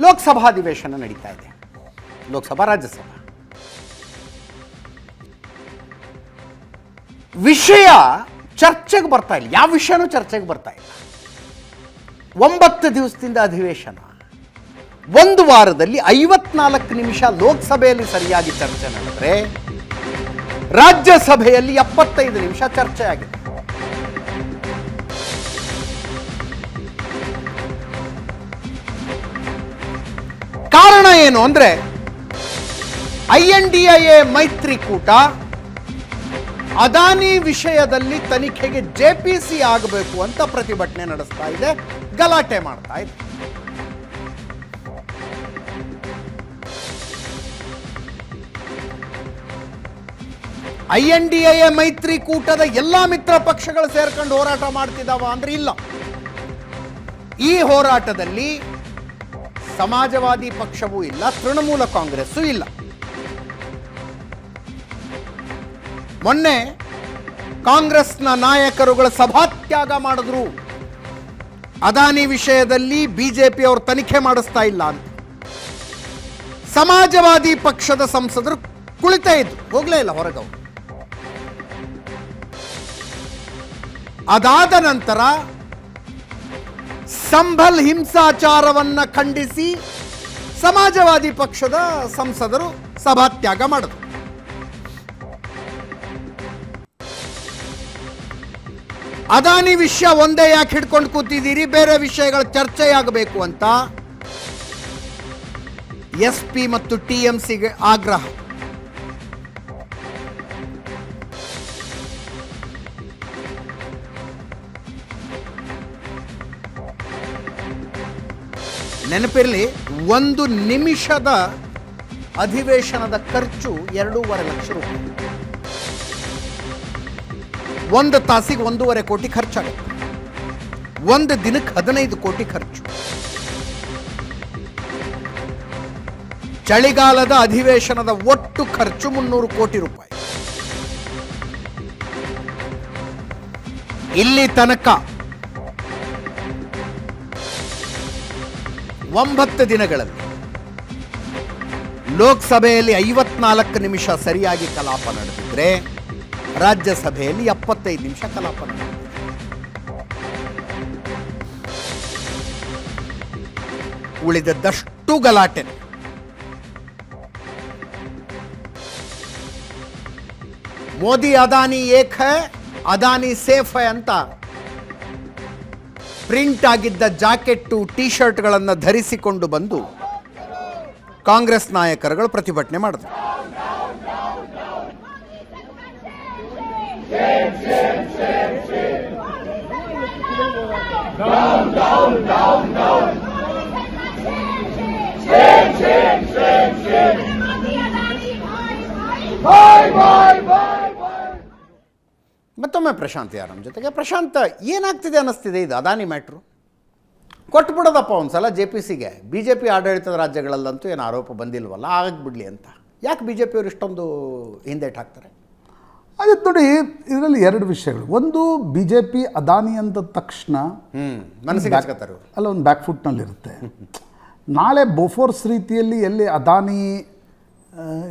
ಲೋಕಸಭಾ ಅಧಿವೇಶನ ನಡೀತಾ ಇದೆ, ಲೋಕಸಭಾ ರಾಜ್ಯಸಭಾ. ವಿಷಯ ಚರ್ಚೆಗೆ ಬರ್ತಾ ಇಲ್ಲ, ಯಾವ ವಿಷಯನೂ ಚರ್ಚೆಗೆ ಬರ್ತಾ ಇಲ್ಲ. 9 ದಿವಸದಿಂದ ಅಧಿವೇಶನ, 1 ವಾರದಲ್ಲಿ 54 ನಿಮಿಷ ಲೋಕಸಭೆಯಲ್ಲಿ ಸರಿಯಾಗಿ ಚರ್ಚೆ ನಡೆದರೆ ರಾಜ್ಯಸಭೆಯಲ್ಲಿ 75 ನಿಮಿಷ ಚರ್ಚೆ ಆಗಿದೆ. ಕಾರಣ ಏನು ಅಂದ್ರೆ INDIA ಮೈತ್ರಿಕೂಟ ಅದಾನಿ ವಿಷಯದಲ್ಲಿ ತನಿಖೆಗೆ JPC ಆಗಬೇಕು ಅಂತ ಪ್ರತಿಭಟನೆ ನಡೆಸ್ತಾ ಇದೆ, ಗಲಾಟೆ ಮಾಡ್ತಾ ಇದೆ. INDIA ಮೈತ್ರಿಕೂಟದ ಎಲ್ಲಾ ಮಿತ್ರ ಪಕ್ಷಗಳು ಸೇರ್ಕೊಂಡು ಹೋರಾಟ ಮಾಡ್ತಿದ್ದಾವ ಅಂದ್ರೆ ಇಲ್ಲ. ಈ ಹೋರಾಟದಲ್ಲಿ ಸಮಾಜವಾದಿ ಪಕ್ಷವೂ ಇಲ್ಲ, ತೃಣಮೂಲ ಕಾಂಗ್ರೆಸ್ಸೂ ಇಲ್ಲ. ಮೊನ್ನೆ ಕಾಂಗ್ರೆಸ್ನ ನಾಯಕರುಗಳ ಸಭಾತ್ಯಾಗ ಮಾಡಿದ್ರು, ಅದಾನಿ ವಿಷಯದಲ್ಲಿ ಬಿಜೆಪಿ ಅವರು ತನಿಖೆ ಮಾಡಿಸ್ತಾ ಇಲ್ಲ ಅಂತ. ಸಮಾಜವಾದಿ ಪಕ್ಷದ ಸಂಸದರು ಕುಳಿತೇ ಇದ್ರು, ಹೋಗ್ಲೇ ಇಲ್ಲ ಹೊರಗವರು. ಅದಾದ ನಂತರ ಸಂಭಲ್ ಹಿಂಸಾಚಾರವನ್ನ ಖಂಡಿಸಿ ಸಮಾಜವಾದಿ ಪಕ್ಷದ ಸಂಸದರು ಸಭಾತ್ಯಾಗ ಮಾಡಿದ್ರು. ಅದಾನಿ ವಿಷಯ ಒಂದೇ ಯಾಕೆ ಹಿಡ್ಕೊಂಡು ಕೂತಿದ್ದೀರಿ, ಬೇರೆ ವಿಷಯಗಳ ಚರ್ಚೆಯಾಗಬೇಕು ಅಂತ SP ಮತ್ತು TMCಗೆ ಆಗ್ರಹ. ನೆನಪಿರಲಿ, 1 ನಿಮಿಷದ ಅಧಿವೇಶನದ ಖರ್ಚು 2.5 ಲಕ್ಷ ರೂಪಾಯಿ. 1 ತಾಸಿಗೆ 1.5 ಕೋಟಿ ಖರ್ಚಾಗುತ್ತೆ. 1 ದಿನಕ್ಕೆ 15 ಕೋಟಿ ಖರ್ಚು. ಚಳಿಗಾಲದ ಅಧಿವೇಶನದ ಒಟ್ಟು ಖರ್ಚು 300 ಕೋಟಿ ರೂಪಾಯಿ. ಇಲ್ಲಿ ತನಕ 9 ದಿನಗಳಲ್ಲಿ ಲೋಕಸಭೆಯಲ್ಲಿ 54 ನಿಮಿಷ ಸರಿಯಾಗಿ ಕಲಾಪ ನಡೆದಿದ್ರೆ ರಾಜ್ಯಸಭೆಯಲ್ಲಿ 75 ನಿಮಿಷ ಕಲಾಪ ನಡೆದಿದೆ. ಉಳಿದದ್ದಷ್ಟು ಗಲಾಟೆ. ಮೋದಿ ಅದಾನಿ ಏಕ್ ಹೈ, ಅದಾನಿ ಸೇಫ್ ಹೈ ಅಂತ ಪ್ರಿಂಟ್ ಆಗಿದ್ದ ಜಾಕೆಟ್ಟು, ಟಿ ಶರ್ಟ್ಗಳನ್ನು ಧರಿಸಿಕೊಂಡು ಬಂದು ಕಾಂಗ್ರೆಸ್ ನಾಯಕರುಗಳು ಪ್ರತಿಭಟನೆ ಮಾಡಿದ್ರು. ಮತ್ತೊಮ್ಮೆ ಪ್ರಶಾಂತ್ ಯಾರ ನಮ್ಮ ಜೊತೆಗೆ. ಪ್ರಶಾಂತ್, ಏನಾಗ್ತಿದೆ ಅನ್ನಿಸ್ತಿದೆ ಇದು ಅದಾನಿ ಮ್ಯಾಟ್ರು? ಕೊಟ್ಬಿಡೋದಪ್ಪ ಒಂದ್ಸಲ JPCಗೆ. BJP ಆಡಳಿತದ ರಾಜ್ಯಗಳಲ್ಲಂತೂ ಏನು ಆರೋಪ ಬಂದಿಲ್ವಲ್ಲ, ಆಗಿಬಿಡ್ಲಿ ಅಂತ. ಯಾಕೆ BJPಯವರು ಇಷ್ಟೊಂದು ಹಿಂದೇಟು ಹಾಕ್ತಾರೆ? ಅದೇ ನೋಡಿ, ಇದರಲ್ಲಿ 2 ವಿಷಯಗಳು. ಒಂದು, BJP ಅದಾನಿ ಅಂದ ತಕ್ಷಣ ಮನಸ್ಸಿಗೆ ಹಚ್ಕೋತಾರೆ ಅಲ್ಲ, ಒಂದು ಬ್ಯಾಕ್ ಫುಟ್ನಲ್ಲಿರುತ್ತೆ. ನಾಳೆ ಬೋಫೋರ್ಸ್ ರೀತಿಯಲ್ಲಿ ಎಲ್ಲಿ ಅದಾನಿ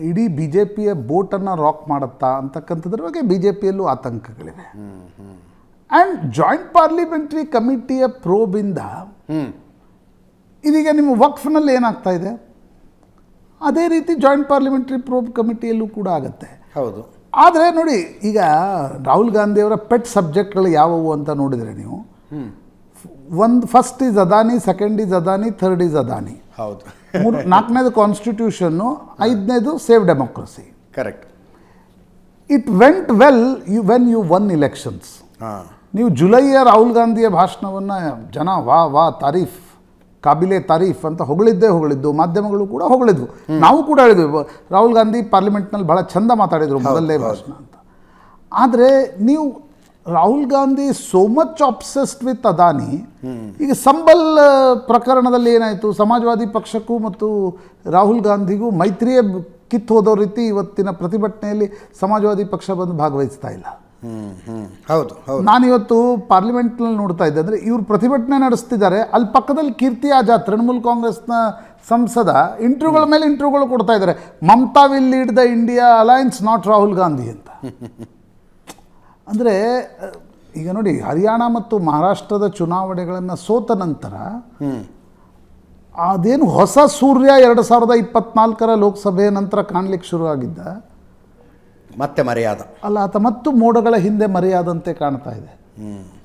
ಇಡೀ BJPಯ ಬೋಟನ್ನು ರಾಕ್ ಮಾಡುತ್ತಾ ಅಂತಕ್ಕಂಥದ್ರ ಬಗ್ಗೆ BJPಯಲ್ಲೂ ಆತಂಕಗಳಿವೆ. ಆ್ಯಂಡ್ ಜಾಯಿಂಟ್ ಪಾರ್ಲಿಮೆಂಟ್ರಿ ಕಮಿಟಿಯ ಪ್ರೋಬಿಂದ ಇದೀಗ ನಿಮ್ಮ ವಕ್ಫ್ನಲ್ಲಿ ಏನಾಗ್ತಾ ಇದೆ, ಅದೇ ರೀತಿ ಜಾಯಿಂಟ್ ಪಾರ್ಲಿಮೆಂಟ್ರಿ ಪ್ರೋಬ್ ಕಮಿಟಿಯಲ್ಲೂ ಕೂಡ ಆಗುತ್ತೆ. ಹೌದು. ಆದರೆ ನೋಡಿ, ಈಗ ರಾಹುಲ್ ಗಾಂಧಿಯವರ ಪೆಟ್ ಸಬ್ಜೆಕ್ಟ್ಗಳು ಯಾವುವು ಅಂತ ನೋಡಿದರೆ ನೀವು, first is Adani, second is Adani, third is Adani. ಹೌದು. 4ನೇದು ಕಾನ್ಸ್ಟಿಟ್ಯೂಷನ್ನು, 5ನೇದು save democracy. Correct. It went well when you won elections. ನೀವು ಜುಲೈಯ ರಾಹುಲ್ ಗಾಂಧಿಯ ಭಾಷಣವನ್ನು ಜನ ವಾ ತಾರೀಫ್, ಕಾಬಿಲೆ ತಾರೀಫ್ ಅಂತ ಹೊಗಳಿದ್ದು, ಮಾಧ್ಯಮಗಳು ಕೂಡ ಹೊಗಳಿದ್ವು, ನಾವು ಕೂಡ ಹೇಳಿದ್ವಿ ರಾಹುಲ್ ಗಾಂಧಿ ಪಾರ್ಲಿಮೆಂಟ್ನಲ್ಲಿ ಭಾಳ ಚಂದ ಮಾತಾಡಿದರು ಮೊದಲನೇ ಭಾಷಣ ಅಂತ. ಆದರೆ ನೀವು Rahul Gandhi so much ಆಬ್ಸೆಸ್ಡ್ with Adani. ಈಗ ಸಂಬಲ್ ಪ್ರಕರಣದಲ್ಲಿ ಏನಾಯಿತು, ಸಮಾಜವಾದಿ ಪಕ್ಷಕ್ಕೂ ಮತ್ತು ರಾಹುಲ್ ಗಾಂಧಿಗೂ ಮೈತ್ರಿಯೇ ಕಿತ್ತು ಹೋದೋ ರೀತಿ ಇವತ್ತಿನ ಪ್ರತಿಭಟನೆಯಲ್ಲಿ ಸಮಾಜವಾದಿ ಪಕ್ಷ ಬಂದು ಭಾಗವಹಿಸ್ತಾ ಇಲ್ಲ. ಹೌದು ಹೌದು. ನಾನಿವತ್ತು ಪಾರ್ಲಿಮೆಂಟ್ನಲ್ಲಿ ನೋಡ್ತಾ ಇದ್ದೆ, ಅಂದರೆ ಇವ್ರು ಪ್ರತಿಭಟನೆ ನಡೆಸ್ತಿದ್ದಾರೆ, ಅಲ್ಲಿ ಪಕ್ಕದಲ್ಲಿ ಕೀರ್ತಿ ಆಜಾದ್ ತೃಣಮೂಲ್ ಕಾಂಗ್ರೆಸ್ನ ಸಂಸದ ಇಂಟರ್ವ್ಯೂಗಳ ಮೇಲೆ ಇಂಟರ್ವ್ಯೂಗಳು ಕೊಡ್ತಾ ಇದ್ದಾರೆ. Mamata will lead the India alliance, not Rahul Gandhi ಅಂತ. ಅಂದರೆ ಈಗ ನೋಡಿ, ಹರಿಯಾಣ ಮತ್ತು ಮಹಾರಾಷ್ಟ್ರದ ಚುನಾವಣೆಗಳನ್ನು ಸೋತ ನಂತರ ಅದೇನು ಹೊಸ ಸೂರ್ಯ 2024 ಲೋಕಸಭೆಯ ನಂತರ ಕಾಣಲಿಕ್ಕೆ ಶುರುವಾಗಿದ್ದ, ಮತ್ತೆ ಮರ್ಯಾದ ಅಲ್ಲ ಆತ ಮತ್ತು ಮೋಡಗಳ ಹಿಂದೆ ಮರೆಯಾದಂತೆ ಕಾಣ್ತಾ ಇದೆ.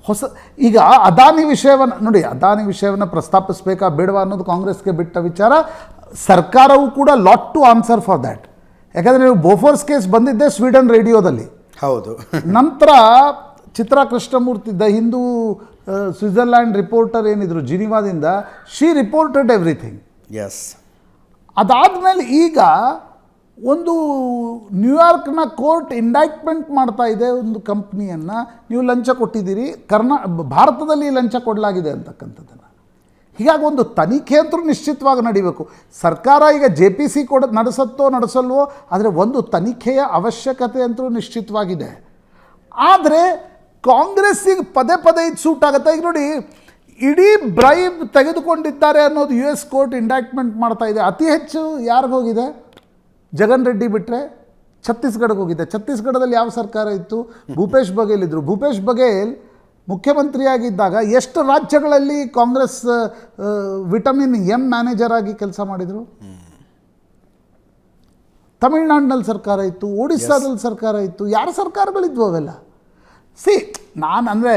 ಹೊಸ ಈಗ ಅದಾನಿ ವಿಷಯವನ್ನು ನೋಡಿ, ಅದಾನಿ ವಿಷಯವನ್ನು ಪ್ರಸ್ತಾಪಿಸಬೇಕಾ ಬೇಡವಾ ಅನ್ನೋದು ಕಾಂಗ್ರೆಸ್ಗೆ ಬಿಟ್ಟ ವಿಚಾರ. ಸರ್ಕಾರವು ಕೂಡ lot to answer for that. ಯಾಕಂದರೆ ನೀವು ಬೋಫೋರ್ಸ್ ಕೇಸ್ ಬಂದಿದ್ದೆ ಸ್ವೀಡನ್ ರೇಡಿಯೋದಲ್ಲಿ. ಹೌದು. ನಂತರ Chitra Krishnamurthy the Hindu Switzerland reporter ಏನಿದ್ರು ಜಿನಿವಾದಿಂದ, ಶಿ ರಿಪೋರ್ಟೆಡ್ ಎವ್ರಿಥಿಂಗ್. ಎಸ್. ಅದಾದಮೇಲೆ ಈಗ ಒಂದು ನ್ಯೂಯಾರ್ಕ್ನ ಕೋರ್ಟ್ ಇಂಡೈಟ್ಮೆಂಟ್ ಮಾಡ್ತಾ ಇದೆ ಒಂದು ಕಂಪ್ನಿಯನ್ನು, ನೀವು ಲಂಚ ಕೊಟ್ಟಿದ್ದೀರಿ, ಭಾರತದಲ್ಲಿ ಲಂಚ ಕೊಡಲಾಗಿದೆ ಅಂತಕ್ಕಂಥದ್ದನ್ನು. ಹೀಗಾಗಿ ಒಂದು ತನಿಖೆ ಅಂತೂ ನಿಶ್ಚಿತವಾಗಿ ನಡಿಬೇಕು. ಸರ್ಕಾರ ಈಗ JPC ನಡೆಸಲ್ವೋ, ಆದರೆ ಒಂದು ತನಿಖೆಯ ಅವಶ್ಯಕತೆ ಅಂತೂ ನಿಶ್ಚಿತವಾಗಿದೆ. ಆದರೆ ಕಾಂಗ್ರೆಸ್ಸಿಗೆ ಪದೇ ಪದೇ ಇದು ಸೂಟ್ ಆಗುತ್ತೆ. ಈಗ ನೋಡಿ, ಇಡೀ ಬ್ರೈಬ್ ತೆಗೆದುಕೊಂಡಿದ್ದಾರೆ ಅನ್ನೋದು US ಕೋರ್ಟ್ ಇಂಡೈಟ್ಮೆಂಟ್ ಮಾಡ್ತಾ ಇದೆ. ಅತಿ ಹೆಚ್ಚು ಯಾರಿಗೋಗಿದೆ? ಜಗನ್ ರೆಡ್ಡಿ ಬಿಟ್ಟರೆ ಛತ್ತೀಸ್ಗಢಕ್ಕೆ ಹೋಗಿದೆ. ಛತ್ತೀಸ್ಗಢದಲ್ಲಿ ಯಾವ ಸರ್ಕಾರ ಇತ್ತು? ಭೂಪೇಶ್ ಬಘೇಲ್ ಇದ್ದರು. ಭೂಪೇಶ್ ಬಘೇಲ್ ಮುಖ್ಯಮಂತ್ರಿಯಾಗಿದ್ದಾಗ ಎಷ್ಟು ರಾಜ್ಯಗಳಲ್ಲಿ ಕಾಂಗ್ರೆಸ್ ವಿಟಮಿನ್ M ಮ್ಯಾನೇಜರ್ ಆಗಿ ಕೆಲಸ ಮಾಡಿದರು? ತಮಿಳ್ನಾಡಿನಲ್ಲಿ ಸರ್ಕಾರ ಇತ್ತು, ಒಡಿಸ್ಸಾದಲ್ಲಿ ಸರ್ಕಾರ ಇತ್ತು, ಯಾರ ಸರ್ಕಾರಗಳಿದ್ವು ಅವೆಲ್ಲ? ನಾನು ಅಂದರೆ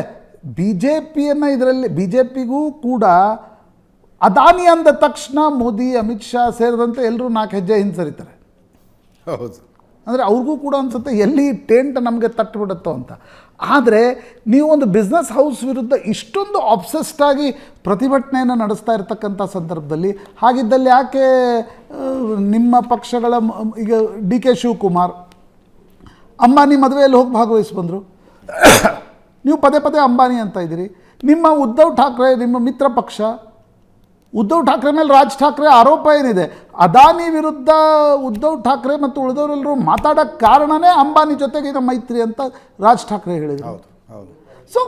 BJPಯನ್ನು ಇದರಲ್ಲಿ BJPಗೂ ಕೂಡ ಅದಾನಿ ಅಂದ ತಕ್ಷಣ ಮೋದಿ, ಅಮಿತ್ ಶಾ ಸೇರಿದಂತೆ ಎಲ್ಲರೂ 4 ಹೆಜ್ಜೆ ಹಿಂದೆ ಸರಿತಾರೆ. ಹೌದು. ಅಂದರೆ ಅವ್ರಿಗೂ ಕೂಡ ಅನಿಸುತ್ತೆ ಎಲ್ಲಿ ಟೆಂಟ್ ನಮಗೆ ತಟ್ಟುಬಿಡುತ್ತೋ ಅಂತ. ಆದರೆ ನೀವು ಒಂದು ಬಿಸ್ನೆಸ್ ಹೌಸ್ ವಿರುದ್ಧ ಇಷ್ಟೊಂದು ಆಬ್ಸೆಸ್ಡ್ ಆಗಿ ಪ್ರತಿಭಟನೆಯನ್ನು ನಡೆಸ್ತಾ ಇರ್ತಕ್ಕಂಥ ಸಂದರ್ಭದಲ್ಲಿ, ಹಾಗಿದ್ದಲ್ಲಿ ಯಾಕೆ ನಿಮ್ಮ ಪಕ್ಷಗಳ ಈಗ DK ಶಿವಕುಮಾರ್ ಅಂಬಾನಿ ಮದುವೆಯಲ್ಲಿ ಹೋಗಿ ಭಾಗವಹಿಸಿ ಬಂದರು? ನೀವು ಪದೇ ಪದೇ ಅಂಬಾನಿ ಅಂತ ಇದ್ದೀರಿ. ನಿಮ್ಮ ಉದ್ಧವ್ ಠಾಕ್ರೆ, ನಿಮ್ಮ ಮಿತ್ರ ಪಕ್ಷ ಉದ್ಧವ್ ಠಾಕ್ರೆ ಮೇಲೆ ರಾಜ್ ಠಾಕ್ರೆ ಆರೋಪ ಏನಿದೆ, ಅದಾನಿ ವಿರುದ್ಧ ಉದ್ಧವ್ ಠಾಕ್ರೆ ಮತ್ತು ಉಳಿದವರೆಲ್ಲರೂ ಮಾತಾಡೋಕ್ಕೆ ಕಾರಣನೇ ಅಂಬಾನಿ ಜೊತೆಗೆ ಇದು ಮೈತ್ರಿ ಅಂತ ರಾಜ್ ಠಾಕ್ರೆ ಹೇಳಿದರು. ಹೌದು ಹೌದು. ಸೊ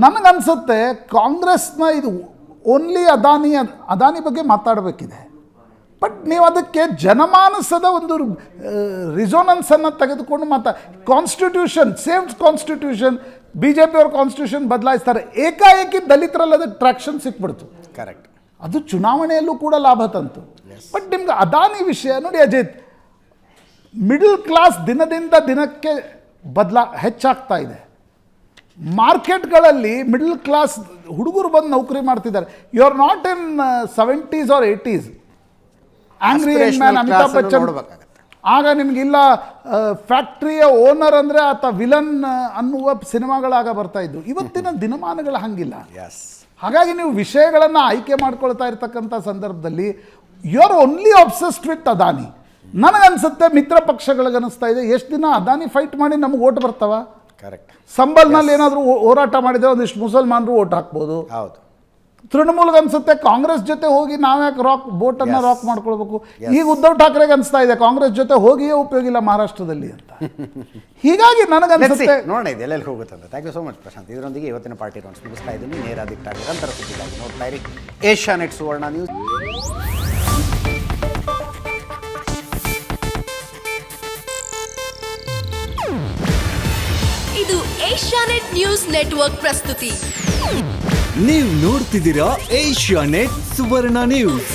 ನನಗನ್ಸುತ್ತೆ ಕಾಂಗ್ರೆಸ್ನ ಇದು ಓನ್ಲಿ ಅದಾನಿ ಬಗ್ಗೆ ಮಾತಾಡಬೇಕಿದೆ. ಬಟ್ ನೀವು ಅದಕ್ಕೆ ಜನಮಾನಸದ ಒಂದು ರಿಸೋನೆನ್ಸನ್ನು ತೆಗೆದುಕೊಂಡು ಕಾನ್ಸ್ಟಿಟ್ಯೂಷನ್, ಸೇಮ್ ಕಾನ್ಸ್ಟಿಟ್ಯೂಷನ್, BJP ಅವ್ರ ಕಾನ್ಸ್ಟಿಟ್ಯೂಷನ್ ಬದಲಾಯಿಸ್ತಾರೆ, ಏಕಾಏಕಿ ದಲಿತರಲ್ಲಿ ಅದಕ್ಕೆ ಟ್ರ್ಯಾಕ್ಷನ್ ಸಿಕ್ಬಿಡ್ತು. ಕರೆಕ್ಟ್. ಅದು ಚುನಾವಣೆಯಲ್ಲೂ ಕೂಡ ಲಾಭ ತಂತು. ಬಟ್ ನಿಮ್ಗೆ ಅದಾನಿ ವಿಷಯ ನೋಡಿ ಅಜಿತ್, ಮಿಡಲ್ ಕ್ಲಾಸ್ ದಿನದಿಂದ ದಿನಕ್ಕೆ ಹೆಚ್ಚಾಗ್ತಾ ಇದೆ. ಮಾರ್ಕೆಟ್ಗಳಲ್ಲಿ ಮಿಡಲ್ ಕ್ಲಾಸ್ ಹುಡುಗರು ಬಂದು ನೌಕರಿ ಮಾಡ್ತಿದ್ದಾರೆ. You are not in 70s or 80s. Angry man Amitabh Bachchan, ಆಗ ನಿಮಗಿಲ್ಲ ಫ್ಯಾಕ್ಟ್ರಿಯ ಓನರ್ ಅಂದರೆ ಆತ ವಿಲನ್ ಅನ್ನುವ ಸಿನಿಮಾಗಳಾಗ ಬರ್ತಾ ಇದ್ದು. ಇವತ್ತಿನ ದಿನಮಾನಗಳು ಹಂಗಿಲ್ಲ. ಹಾಗಾಗಿ ನೀವು ವಿಷಯಗಳನ್ನು ಆಯ್ಕೆ ಮಾಡ್ಕೊಳ್ತಾ ಇರ್ತಕ್ಕಂಥ ಸಂದರ್ಭದಲ್ಲಿ you are only obsessed with Adani. ನನಗನ್ಸುತ್ತೆ ಮಿತ್ರ ಪಕ್ಷಗಳಿಗನ್ನಿಸ್ತಾ ಇದೆ, ಎಷ್ಟು ದಿನ ಅದಾನಿ ಫೈಟ್ ಮಾಡಿ ನಮ್ಗೆ ಓಟ್ ಬರ್ತಾವ? ಕರೆಕ್ಟ್. ಸಂಬಲ್ನಲ್ಲಿ ಏನಾದರೂ ಹೋರಾಟ ಮಾಡಿದರೆ ಒಂದಿಷ್ಟು ಮುಸಲ್ಮಾನರು ಓಟ್ ಹಾಕ್ಬೋದು. ಹೌದು. ತೃಣಮೂಲ್ಗೆ ಅನ್ಸುತ್ತೆ ಕಾಂಗ್ರೆಸ್ ಜೊತೆ ಹೋಗಿ ನಾವ್ಯಾಕೆ ಬೋಟನ್ನು ರಾಕ್ ಮಾಡ್ಕೊಳ್ಬೇಕು. ಈಗ ಉದ್ಧವ್ ಠಾಕ್ರೆಗೆ ಅನಿಸ್ತಾ ಇದೆ ಕಾಂಗ್ರೆಸ್ ಜೊತೆ ಹೋಗಿಯೇ ಉಪಯೋಗ ಇಲ್ಲ ಮಹಾರಾಷ್ಟ್ರದಲ್ಲಿ ಅಂತ. ಹೀಗಾಗಿ ನನಗನ್ಸುತ್ತೆ ನೋಡೋಣ ಇದು ಎಲ್ಲೆಲ್ಲಿ ಹೋಗುತ್ತೆ ಅಂತ. Thank you so much Prashant. ಇದರೊಂದಿಗೆ ಇವತ್ತಿನ ಪಾರ್ಟಿ ರೌಂಡ್ಸ್ ಮುಗಿಸ್ತಾ ಇದ್ದೀನಿ. ನೇರ ದಿಟ್ಟ ನಿರಂತರ ಸುದ್ದಿಗಾಗಿ ನೋಡ್ತಾ ಇರಿ ಏಷ್ಯಾನೆಟ್ ಸುವರ್ಣ ನ್ಯೂಸ್. ಇದು ಏಷ್ಯಾನೆಟ್ ನ್ಯೂಸ್ ನೆಟ್ವರ್ಕ್ ಪ್ರಸ್ತುತಿ. ನೀವು ನೋಡ್ತಿದ್ದೀರಾ ಏಷ್ಯಾನೆಟ್ ಸುವರ್ಣ ನ್ಯೂಸ್.